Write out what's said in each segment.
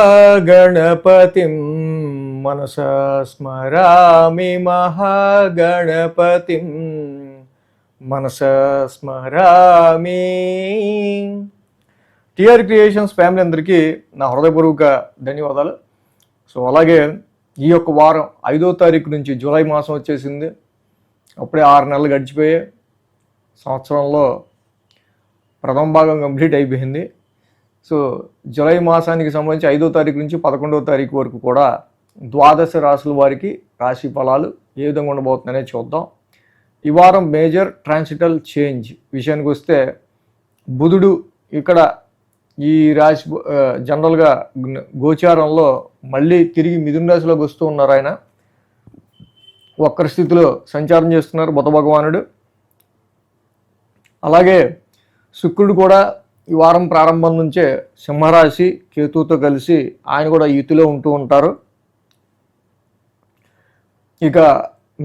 మహాగణపతిం మనసా స్మరామి మహాగణపతిం మనసా స్మరామి. TR creations family అందరికీ నా హృదయపూర్వక ధన్యవాదాలు. సో అలాగే ఈ యొక్క వారం 5వ తారీఖు నుంచి జూలై మాసం వచ్చేసింది. అప్పుడే 6 నెలలు గడిచిపోయాయి. సంవత్సరంలో ప్రథమ భాగం కంప్లీట్ అయిపోయింది. సో జూలై మాసానికి సంబంధించి 5వ తారీఖు నుంచి 11వ తారీఖు వరకు కూడా ద్వాదశ రాశుల వారికి రాశి ఫలాలు ఏ విధంగా ఉండబోతుందనే చూద్దాం. ఈ వారం మేజర్ ట్రాన్సిటల్ చేంజ్ విషయానికి వస్తే బుధుడు ఇక్కడ ఈ రాశి జనరల్గా గోచారంలో మళ్ళీ తిరిగి మిథున రాశిలోకి వస్తూ ఉన్నారు. ఆయన వక్ర స్థితిలో సంచారం చేస్తున్నారు బుధ భగవానుడు. అలాగే శుక్రుడు కూడా ఈ వారం ప్రారంభం నుంచే సింహరాశి కేతువుతో కలిసి ఆయన కూడా యుతిలో ఉంటూ ఉంటారు. ఇక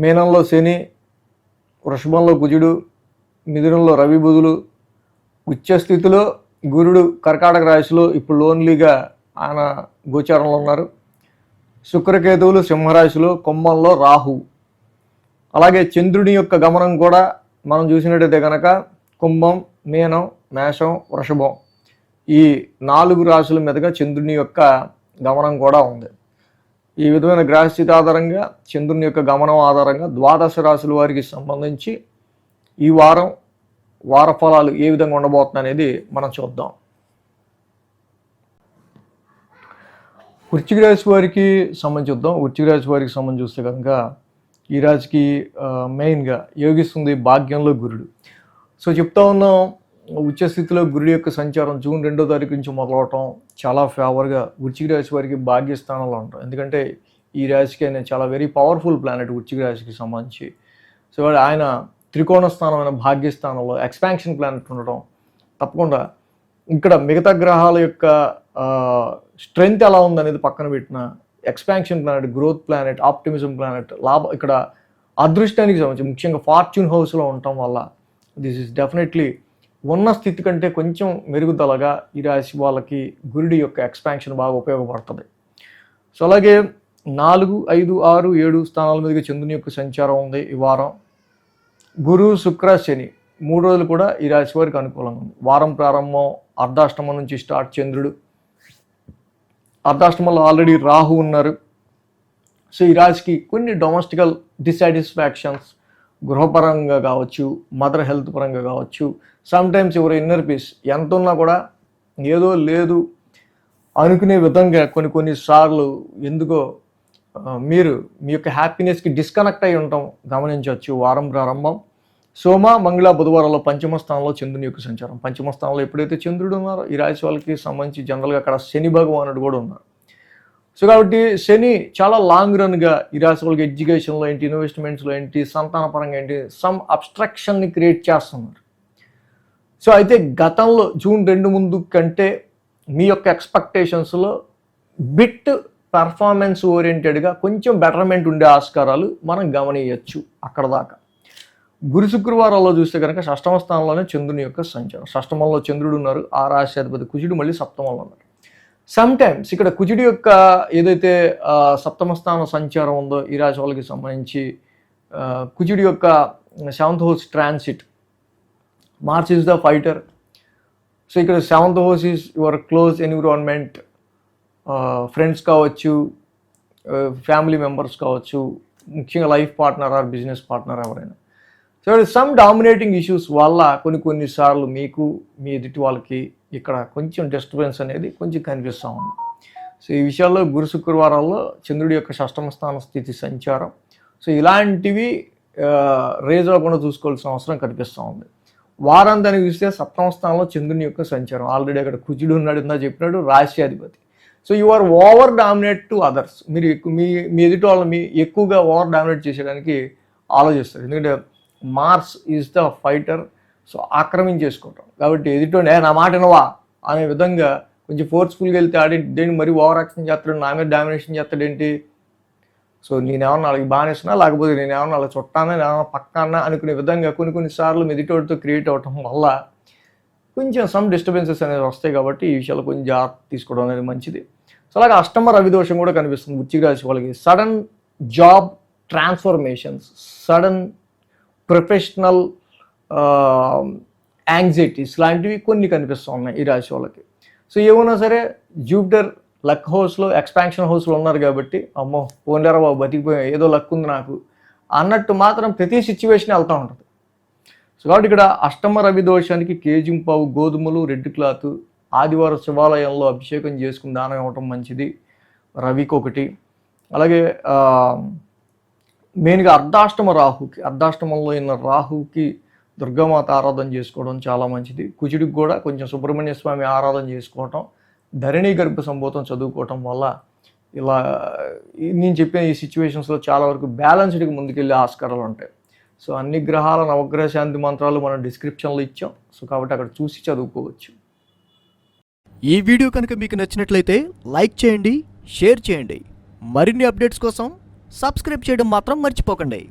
మీనంలో శని, వృషభంలో కుజుడు, మిథునంలో రవి బుధులు, ఉచ్చస్థితిలో గురుడు కర్కాటక రాశిలో ఇప్పుడు లోన్లీగా ఆయన గోచారంలో ఉన్నారు. శుక్రకేతువులు సింహరాశిలో, కుంభంలో రాహు. అలాగే చంద్రుని యొక్క గమనం కూడా మనం చూసినట్టయితే కనుక కుంభం, మీనం, మేషం, వృషభం ఈ 4 రాశుల మీదుగా చంద్రుని యొక్క గమనం కూడా ఉంది. ఈ విధమైన గ్రహస్థితి ఆధారంగా చంద్రుని యొక్క గమనం ఆధారంగా ద్వాదశ రాశుల వారికి సంబంధించి ఈ వార ఫలాలు ఏ విధంగా ఉండబోతుంది అనేది మనం చూద్దాం. వృశ్చిక రాశి వారికి సంబంధించి చూద్దాం. వృశ్చిక రాశి వారికి సంబంధించి చూస్తే కనుక ఈ రాశికి మెయిన్గా యోగిస్తుంది భాగ్యంలో గురుడు. సో చెప్తా ఉన్నాం, ఉచ్చస్థితిలో గురుడు యొక్క సంచారం జూన్ 2వ తారీఖు నుంచి మొదలవటం చాలా ఫేవర్గా వృశ్చిక రాశి వారికి భాగ్యస్థానంలో ఉంటాం. ఎందుకంటే ఈ రాశికి ఆయన చాలా వెరీ పవర్ఫుల్ ప్లానెట్ వృశ్చిక రాశికి సంబంధించి. సో ఆయన త్రికోణ స్థానమైన భాగ్యస్థానంలో ఎక్స్పాన్షన్ ప్లానెట్ ఉండటం తప్పకుండా ఇక్కడ మిగతా గ్రహాల యొక్క స్ట్రెంగ్త్ ఎలా ఉందనేది పక్కన పెట్టిన expansion planet, growth planet, optimism planet, ఇక్కడ అదృష్టానికి సంబంధించి ముఖ్యంగా ఫార్చ్యూన్ హౌస్లో ఉండటం వల్ల దిస్ ఈస్ డెఫినెట్లీ ఉన్న స్థితి కంటే కొంచెం మెరుగుదలగా ఈ రాశి వాళ్ళకి గురుడి యొక్క ఎక్స్పాన్షన్ బాగా ఉపయోగపడుతుంది. సో అలాగే 4, 5, 6, 7 స్థానాల మీదుగా చంద్రుని యొక్క సంచారం ఉంది ఈ వారం. గురు, శుక్ర, శని 3 రోజులు కూడా ఈ రాశి వారికి అనుకూలంగా ఉంది. వారం ప్రారంభం అర్ధాష్టమం నుంచి స్టార్ట్ చంద్రుడు. అర్ధాష్టమంలో ఆల్రెడీ రాహు ఉన్నారు. సో ఈ రాశికి కొన్ని డొమెస్టికల్ డిస్సాటిస్ఫాక్షన్స్ గృహపరంగా కావచ్చు, మదర్ హెల్త్ పరంగా కావచ్చు, సమ్టైమ్స్ ఎవరు ఇన్నర్ పీస్ ఎంత ఉన్నా కూడా ఏదో లేదు అనుకునే విధంగా కొన్ని సార్లు ఎందుకో మీరు మీ యొక్క హ్యాపీనెస్కి డిస్కనెక్ట్ అయి ఉండటం గమనించవచ్చు. వారం ప్రారంభం సోమ, మంగళ, బుధవారంలో పంచమ స్థానంలో చంద్రుని యొక్క సంచారం. పంచమ స్థానంలో ఎప్పుడైతే చంద్రుడు ఉన్నారో ఈ రాశి వాళ్ళకి సంబంధించి జనరల్గా అక్కడ శని భగవానుడు కూడా ఉన్నారు. సో కాబట్టి శని చాలా లాంగ్ రన్గా ఈ రాశి వాళ్ళకి ఎడ్యుకేషన్లో ఏంటి, ఇన్వెస్ట్మెంట్స్లో ఏంటి, సంతానపరంగా ఏంటి సమ్ అబ్స్ట్రక్షన్ని క్రియేట్ చేస్తున్నారు. సో అయితే గతంలో జూన్ 2 ముందు కంటే మీ యొక్క ఎక్స్పెక్టేషన్స్లో బిట్ పర్ఫార్మెన్స్ ఓరియంటెడ్గా కొంచెం బెటర్మెంట్ ఉండే ఆస్కారాలు మనం గమనించవచ్చు. అక్కడ దాకా గురు శుక్రవారాల్లో చూస్తే కనుక 6వ స్థానంలోనే చంద్రుని యొక్క సంచారం. 6స్థమంలో చంద్రుడు ఉన్నారు. ఆ రాశ్యాధిపతి కుజుడు మళ్ళీ 7స్థమంలో ఉన్నారు. సమ్టైమ్స్ ఇక్కడ కుజుడి యొక్క ఏదైతే 7వ స్థాన సంచారం ఉందో ఈ రాశి వాళ్ళకి సంబంధించి కుజుడి యొక్క 7th house transit. March is the fighter. So ఇక్కడ 7th house is your close environment, friends కావచ్చు, ఫ్యామిలీ మెంబర్స్ కావచ్చు, ముఖ్యంగా life partner or business partner ఎవరైనా. సో సమ్ డామినేటింగ్ ఇష్యూస్ వల్ల కొన్నిసార్లు మీకు మీ ఎదుటి వాళ్ళకి ఇక్కడ కొంచెం డిస్టర్బెన్స్ అనేది కొంచెం కనిపిస్తూ ఉంది. సో ఈ విషయాల్లో గురు శుక్రవారాల్లో చంద్రుడి యొక్క 6వ స్థాన స్థితి సంచారం. సో ఇలాంటివి రేజ్ అవ్వకుండా చూసుకోవాల్సిన అవసరం కనిపిస్తూ ఉంది. వారాంతానికి చూస్తే 7వ స్థానంలో చంద్రుని యొక్క సంచారం. ఆల్రెడీ అక్కడ కుజుడు ఉన్నాడు, ఇందా చెప్పినాడు, రాశ్యాధిపతి. So you are over dominate to others. మీరు మీ ఎదుటి వాళ్ళని ఎక్కువగా ఓవర్ డామినేట్ చేసేయడానికి ఆలోచిస్తారు. ఎందుకంటే Mars is the fighter. So ఆక్రమించేసుకోవటం కాబట్టి ఎదుటోనే నా మాట వినవా అనే విధంగా కొంచెం ఫోర్స్ఫుల్గా వెళ్తే దేన్ని మరీ ఓవర్ యాక్షన్ చేస్తాడు, నా మీద డామినేషన్ చేస్తాడేంటి. సో నేనేమన్నా వాళ్ళకి బానిస్తున్నా, లేకపోతే నేనేమన్నా వాళ్ళ చుట్టానా, నేనేమన్నా పక్కానా అనుకునే విధంగా కొన్నిసార్లు ఎదుటోడితో క్రియేట్ అవ్వటం వల్ల కొంచెం సమ్ డిస్టర్బెన్సెస్ అనేవి వస్తాయి కాబట్టి ఈ విషయాలు కొంచెం జాగ్రత్త తీసుకోవడం అనేది మంచిది. సో అలాగే అష్టమ రవి దోషం కూడా కనిపిస్తుంది వృశ్చిక రాశి వాళ్ళకి. Sudden job transformations, sudden professional anxieties లాంటివి కొన్ని కనిపిస్తూ ఉన్నాయి ఈ రాశి వాళ్ళకి. సో ఏమన్నా సరే జూపిటర్ లక్ హౌస్లో, ఎక్స్పాన్షన్ హౌస్లో ఉన్నారు కాబట్టి అమ్మో పోలేరా బాబు బతికిపోయా, ఏదో లక్ ఉంది నాకు అన్నట్టు మాత్రం ప్రతి సిచ్యువేషన్ వెళ్తూ ఉంటుంది. సో కాబట్టి ఇక్కడ అష్టమ రవి దోషానికి కేజింపావు గోధుమలు, రెడ్ క్లాత్, ఆదివారం శివాలయంలో అభిషేకం చేసుకుని దానం ఇవ్వటం మంచిది రవికి ఒకటి. అలాగే మెయిన్గా అర్ధాష్టమంలో ఉన్న రాహుకి దుర్గామాత ఆరాధన చేసుకోవడం చాలా మంచిది. కుజుడికి కూడా కొంచెం సుబ్రహ్మణ్య స్వామి ఆరాధన చేసుకోవటం, ధరణి గర్భ సంభూతం చదువుకోవటం వల్ల ఇలా నేను చెప్పిన ఈ సిచ్యువేషన్స్లో చాలా వరకు బ్యాలెన్స్డ్గా ముందుకెళ్ళే ఆస్కారాలు ఉంటాయి. సో అన్ని గ్రహాల నవగ్రహ శాంతి మంత్రాలు మనం డిస్క్రిప్షన్లో ఇచ్చాం. సో కాబట్టి అక్కడ చూసి చదువుకోవచ్చు. ఈ వీడియో కనుక మీకు నచ్చినట్లయితే లైక్ చేయండి, షేర్ చేయండి. మరిన్ని అప్డేట్స్ కోసం సబ్స్క్రైబ్ చేయడం మాత్రం మర్చిపోకండి.